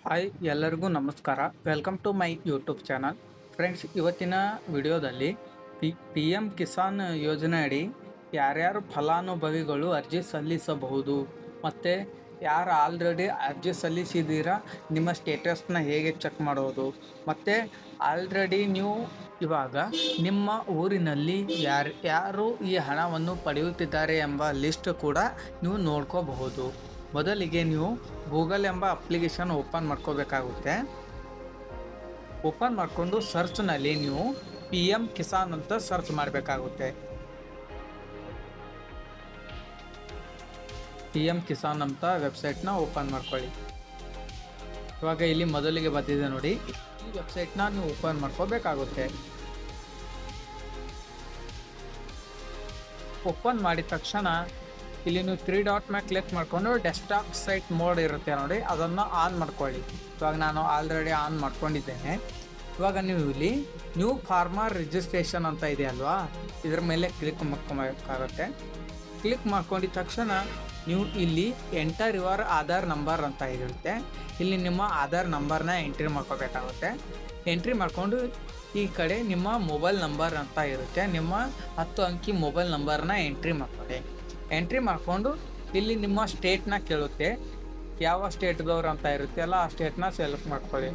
Hi ಎಲ್ಲರಿಗೂ ನಮಸ್ಕಾರ. Welcome to my YouTube channel. Friends, ಇವತ್ತಿನ ವಿಡಿಯೋದಲ್ಲಿ ಪಿ ಎಮ್ ಕಿಸಾನ್ ಯೋಜನೆ ಅಡಿ ಯಾರ್ಯಾರು ಫಲಾನುಭವಿಗಳು ಅರ್ಜಿ ಸಲ್ಲಿಸಬಹುದು ಮತ್ತು ಯಾರು ಆಲ್ರೆಡಿ ಅರ್ಜಿ ಸಲ್ಲಿಸಿದ್ದೀರಾ ನಿಮ್ಮ ಸ್ಟೇಟಸ್ನ ಹೇಗೆ ಚೆಕ್ ಮಾಡೋದು, ಮತ್ತು ಆಲ್ರೆಡಿ ನೀವು ಇವಾಗ ನಿಮ್ಮ ಊರಿನಲ್ಲಿ ಯಾರು ಈ ಹಣವನ್ನು ಪಡೆಯುತ್ತಿದ್ದಾರೆ ಎಂಬ ಲಿಸ್ಟ್ ಕೂಡ ನೀವು ನೋಡ್ಕೋಬಹುದು. ಮೊದಲಿಗೆ ನೀವು ಗೂಗಲ್ ಎಂಬ ಅಪ್ಲಿಕೇಶನ್ ಓಪನ್ ಮಾಡ್ಕೋಬೇಕಾಗುತ್ತೆ. ಓಪನ್ ಮಾಡಿಕೊಂಡು ಸರ್ಚ್ನಲ್ಲಿ ನೀವು ಪಿ ಎಮ್ ಕಿಸಾನ್ ಅಂತ ಸರ್ಚ್ ಮಾಡಬೇಕಾಗುತ್ತೆ. ಪಿ ಎಮ್ ಕಿಸಾನ್ ಅಂತ ವೆಬ್ಸೈಟ್ನ ಓಪನ್ ಮಾಡ್ಕೊಳ್ಳಿ. ಇವಾಗ ಇಲ್ಲಿ ಮೊದಲಿಗೆ ಬಂದಿದೆ ನೋಡಿ, ಈ ವೆಬ್ಸೈಟ್ನ ನೀವು ಓಪನ್ ಮಾಡ್ಕೋಬೇಕಾಗುತ್ತೆ. ಓಪನ್ ಮಾಡಿದ ತಕ್ಷಣ ಇಲ್ಲಿ ನೀವು 3 ಡಾಟ್ ಮೇಲೆ ಕ್ಲಿಕ್ ಮಾಡಿಕೊಂಡು ಡೆಸ್ಕ್ಟಾಪ್ ಸೈಟ್ ಮೋಡ್ ಇರುತ್ತೆ ನೋಡಿ, ಅದನ್ನು ಆನ್ ಮಾಡ್ಕೊಳ್ಳಿ. ಇವಾಗ ನಾನು ಆಲ್ರೆಡಿ ಆನ್ ಮಾಡ್ಕೊಂಡಿದ್ದೇನೆ. ಇವಾಗ ನೀವು ಇಲ್ಲಿ ನ್ಯೂ ಫಾರ್ಮರ್ ರಿಜಿಸ್ಟ್ರೇಷನ್ ಅಂತ ಇದೆ ಅಲ್ವಾ, ಇದ್ರ ಮೇಲೆ ಕ್ಲಿಕ್ ಮಾಡ್ಕೊಬೇಕಾಗುತ್ತೆ. ಕ್ಲಿಕ್ ಮಾಡ್ಕೊಂಡಿದ ತಕ್ಷಣ ನೀವು ಇಲ್ಲಿ ಎಂಟರ್ ಯುವರ್ ಆಧಾರ್ ನಂಬರ್ ಅಂತ ಇರುತ್ತೆ. ಇಲ್ಲಿ ನಿಮ್ಮ ಆಧಾರ್ ನಂಬರ್ನ ಎಂಟ್ರಿ ಮಾಡ್ಕೋಬೇಕಾಗುತ್ತೆ. ಎಂಟ್ರಿ ಮಾಡಿಕೊಂಡು ಈ ಕಡೆ ನಿಮ್ಮ ಮೊಬೈಲ್ ನಂಬರ್ ಅಂತ ಇರುತ್ತೆ, ನಿಮ್ಮ 10 ಅಂಕಿ ಮೊಬೈಲ್ ನಂಬರ್ನ ಎಂಟ್ರಿ ಮಾಡ್ಕೊಳ್ಳಿ. ಎಂಟ್ರಿ ಮಾಡಿಕೊಂಡು ಇಲ್ಲಿ ನಿಮ್ಮ ಸ್ಟೇಟ್ನ ಕೇಳುತ್ತೆ, ಯಾವ ಸ್ಟೇಟ್ದವ್ರು ಅಂತ ಇರುತ್ತೆ ಅಲ್ಲ, ಆ ಸ್ಟೇಟ್ನ ಸೆಲೆಕ್ಟ್ ಮಾಡ್ಕೊಳ್ಳಿ.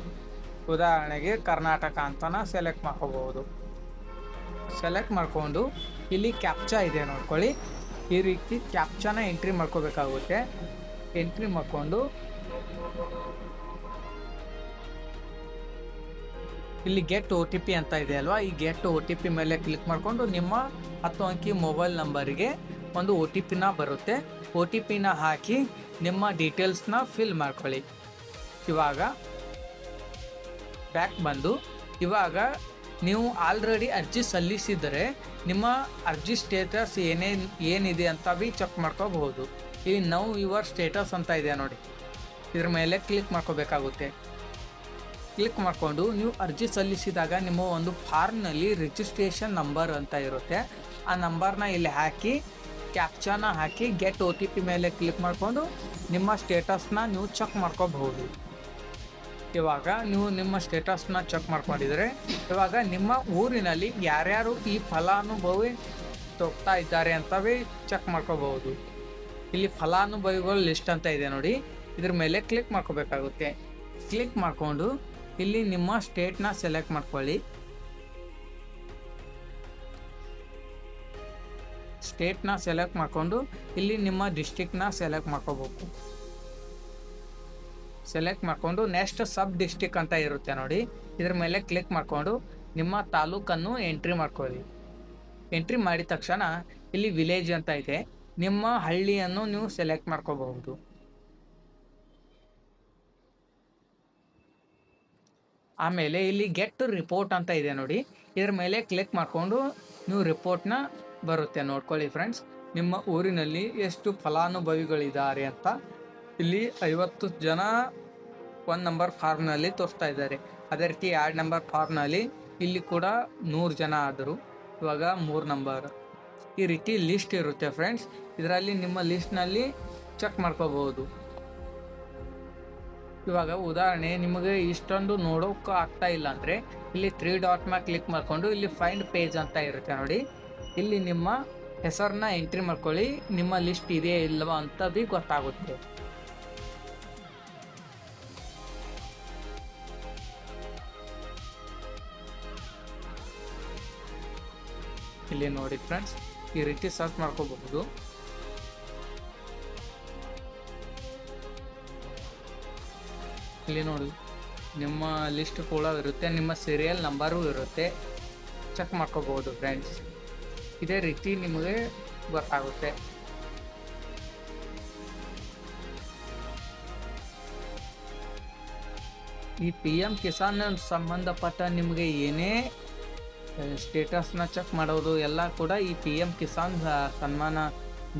ಉದಾಹರಣೆಗೆ ಕರ್ನಾಟಕ ಅಂತನ ಸೆಲೆಕ್ಟ್ ಮಾಡ್ಕೋಬಹುದು. ಸೆಲೆಕ್ಟ್ ಮಾಡಿಕೊಂಡು ಇಲ್ಲಿ ಕ್ಯಾಪ್ಚಾ ಇದೆ ನೋಡ್ಕೊಳ್ಳಿ, ಈ ರೀತಿ ಕ್ಯಾಪ್ಚಾನ ಎಂಟ್ರಿ ಮಾಡ್ಕೋಬೇಕಾಗುತ್ತೆ. ಎಂಟ್ರಿ ಮಾಡಿಕೊಂಡು ಇಲ್ಲಿ ಗೆಟ್ ಒ ಟಿ ಪಿ ಅಂತ ಇದೆ ಅಲ್ವಾ, ಈ ಗೆಟ್ ಒ ಟಿ ಪಿ ಮೇಲೆ ಕ್ಲಿಕ್ ಮಾಡಿಕೊಂಡು ನಿಮ್ಮ 10 ಅಂಕಿ ಮೊಬೈಲ್ ನಂಬರಿಗೆ ಒಂದು ಒ ಟಿ ಪಿನ ಬರುತ್ತೆ. ಒ ಟಿ ಪಿನ ಹಾಕಿ ನಿಮ್ಮ ಡೀಟೇಲ್ಸ್ನ ಫಿಲ್ ಮಾಡ್ಕೊಳ್ಳಿ. ಇವಾಗ ಬ್ಯಾಕ್ ಬಂದು ಇವಾಗ ನೀವು ಆಲ್ರೆಡಿ ಅರ್ಜಿ ಸಲ್ಲಿಸಿದರೆ ನಿಮ್ಮ ಅರ್ಜಿ ಸ್ಟೇಟಸ್ ಏನಿದೆ ಅಂತ ಬಿ ಚೆಕ್ ಮಾಡ್ಕೋಬಹುದು. ಇಲ್ಲಿ ನೌ ಯುವರ್ ಸ್ಟೇಟಸ್ ಅಂತ ಇದೆ ನೋಡಿ, ಇದ್ರ ಮೇಲೆ ಕ್ಲಿಕ್ ಮಾಡ್ಕೋಬೇಕಾಗುತ್ತೆ. ಕ್ಲಿಕ್ ಮಾಡಿಕೊಂಡು ನೀವು ಅರ್ಜಿ ಸಲ್ಲಿಸಿದಾಗ ನಿಮ್ಮ ಒಂದು ಫಾರ್ಮ್ನಲ್ಲಿ ರಿಜಿಸ್ಟ್ರೇಷನ್ ನಂಬರ್ ಅಂತ ಇರುತ್ತೆ, ಆ ನಂಬರ್ನ ಇಲ್ಲಿ ಹಾಕಿ ಕ್ಯಾಪ್ಚಾನ ಹಾಕಿ ಗೆಟ್ ಒ ಟಿ ಪಿ ಮೇಲೆ ಕ್ಲಿಕ್ ಮಾಡಿಕೊಂಡು ನಿಮ್ಮ ಸ್ಟೇಟಸ್ನ ನೀವು ಚೆಕ್ ಮಾಡ್ಕೋಬಹುದು. ಇವಾಗ ನೀವು ನಿಮ್ಮ ಸ್ಟೇಟಸ್ನ ಚೆಕ್ ಮಾಡ್ಕೊಂಡಿದ್ರೆ ಇವಾಗ ನಿಮ್ಮ ಊರಿನಲ್ಲಿ ಯಾರ್ಯಾರು ಈ ಫಲಾನುಭವಿ ತಗೋತಾ ಇದ್ದಾರೆ ಅಂತವೇ ಚೆಕ್ ಮಾಡ್ಕೋಬಹುದು. ಇಲ್ಲಿ ಫಲಾನುಭವಿಗಳ ಲಿಸ್ಟ್ ಅಂತ ಇದೆ ನೋಡಿ, ಇದ್ರ ಮೇಲೆ ಕ್ಲಿಕ್ ಮಾಡ್ಕೋಬೇಕಾಗುತ್ತೆ. ಕ್ಲಿಕ್ ಮಾಡಿಕೊಂಡು ಇಲ್ಲಿ ನಿಮ್ಮ ಸ್ಟೇಟ್ನ ಸೆಲೆಕ್ಟ್ ಮಾಡ್ಕೊಳ್ಳಿ. ಸ್ಟೇಟ್ನ ಸೆಲೆಕ್ಟ್ ಮಾಡಿಕೊಂಡು ಇಲ್ಲಿ ನಿಮ್ಮ ಡಿಸ್ಟಿಕ್ನ ಸೆಲೆಕ್ಟ್ ಮಾಡ್ಕೋಬೇಕು. ಸೆಲೆಕ್ಟ್ ಮಾಡಿಕೊಂಡು ನೆಕ್ಸ್ಟ್ ಸಬ್ ಡಿಸ್ಟಿಕ್ ಅಂತ ಇರುತ್ತೆ ನೋಡಿ, ಇದ್ರ ಮೇಲೆ ಕ್ಲಿಕ್ ಮಾಡಿಕೊಂಡು ನಿಮ್ಮ ತಾಲೂಕನ್ನು ಎಂಟ್ರಿ ಮಾಡ್ಕೊಳ್ಳಿ. ಎಂಟ್ರಿ ಮಾಡಿದ ತಕ್ಷಣ ಇಲ್ಲಿ ವಿಲೇಜ್ ಅಂತ ಇದೆ, ನಿಮ್ಮ ಹಳ್ಳಿಯನ್ನು ನೀವು ಸೆಲೆಕ್ಟ್ ಮಾಡ್ಕೋಬಹುದು. ಆಮೇಲೆ ಇಲ್ಲಿ ಗೆಟ್ ರಿಪೋರ್ಟ್ ಅಂತ ಇದೆ ನೋಡಿ, ಇದ್ರ ಮೇಲೆ ಕ್ಲಿಕ್ ಮಾಡಿಕೊಂಡು ನೀವು ರಿಪೋರ್ಟ್ನ ಬರುತ್ತೆ ನೋಡ್ಕೊಳ್ಳಿ. ಫ್ರೆಂಡ್ಸ್, ನಿಮ್ಮ ಊರಿನಲ್ಲಿ ಎಷ್ಟು ಫಲಾನುಭವಿಗಳಿದ್ದಾರೆ ಅಂತ ಇಲ್ಲಿ 50 ಜನ 1 ನಂಬರ್ ಫಾರ್ಮ್ನಲ್ಲಿ ತೋರಿಸ್ತಾ ಇದ್ದಾರೆ. ಅದೇ ರೀತಿ 2 ನಂಬರ್ ಫಾರ್ಮ್ನಲ್ಲಿ ಇಲ್ಲಿ ಕೂಡ 100 ಜನ ಆದರು, ಇವಾಗ 3 ನಂಬರ್. ಈ ರೀತಿ ಲಿಸ್ಟ್ ಇರುತ್ತೆ ಫ್ರೆಂಡ್ಸ್, ಇದರಲ್ಲಿ ನಿಮ್ಮ ಲಿಸ್ಟ್ನಲ್ಲಿ ಚೆಕ್ ಮಾಡ್ಕೋಬಹುದು. ಇವಾಗ ಉದಾಹರಣೆ ನಿಮಗೆ ಇಷ್ಟೊಂದು ನೋಡೋಕೆ ಆಗ್ತಾ ಇಲ್ಲ ಅಂದರೆ ಇಲ್ಲಿ 3 ಡಾಟ್ ಮೇಲೆ ಕ್ಲಿಕ್ ಮಾಡಿಕೊಂಡು ಇಲ್ಲಿ ಫೈಂಡ್ ಪೇಜ್ ಅಂತ ಇರುತ್ತೆ ನೋಡಿ, ಇಲ್ಲಿ ನಿಮ್ಮ ಹೆಸರನ್ನ ಎಂಟ್ರಿ ಮಾಡ್ಕೊಳ್ಳಿ, ನಿಮ್ಮ ಲಿಸ್ಟ್ ಇದೆಯಾ ಇಲ್ಲವಾ ಅಂತ ಬಿ ಗೊತ್ತಾಗುತ್ತೆ. ಇಲ್ಲಿ ನೋಡಿ ಫ್ರೆಂಡ್ಸ್, ಈ ರೀತಿ ಸರ್ಚ್ ಮಾಡ್ಕೋಬಹುದು. ಇಲ್ಲಿ ನೋಡಿ ನಿಮ್ಮ ಲಿಸ್ಟ್ ಕೂಡ ಇರುತ್ತೆ, ನಿಮ್ಮ ಸೀರಿಯಲ್ ನಂಬರು ಇರುತ್ತೆ, ಚೆಕ್ ಮಾಡ್ಕೋಬಹುದು ಫ್ರೆಂಡ್ಸ್. ಇದೇ ರೀತಿ ನಿಮಗೆ ಗೊತ್ತಾಗುತ್ತೆ. ಈ ಪಿ ಎಮ್ ಕಿಸಾನ್ ಸಂಬಂಧಪಟ್ಟ ನಿಮಗೆ ಏನೇ ಸ್ಟೇಟಸ್ನ ಚೆಕ್ ಮಾಡೋದು ಎಲ್ಲ ಕೂಡ ಈ ಪಿ ಎಮ್ ಕಿಸಾನ್ ಸನ್ಮಾನ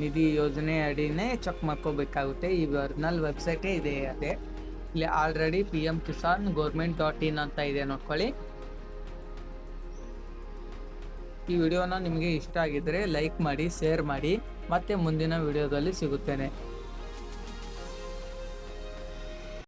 ನಿಧಿ ಯೋಜನೆ ಅಡಿನೇ ಚೆಕ್ ಮಾಡ್ಕೋಬೇಕಾಗುತ್ತೆ. ಈ ಒರಿಜಿನಲ್ ವೆಬ್ಸೈಟೇ ಇದೆ ಅದೇ. ಇಲ್ಲಿ already P M Kisan government.in ಅಂತ ಇದೆ ನೋಡ್ಕೊಳ್ಳಿ. ಈ ವಿಡಿಯೋನ ನಿಮಗೆ ಇಷ್ಟ ಆಗಿದ್ದರೆ ಲೈಕ್ ಮಾಡಿ, ಶೇರ್ ಮಾಡಿ, ಮತ್ತೆ ಮುಂದಿನ ವಿಡಿಯೋದಲ್ಲಿ ಸಿಗುತ್ತೇನೆ.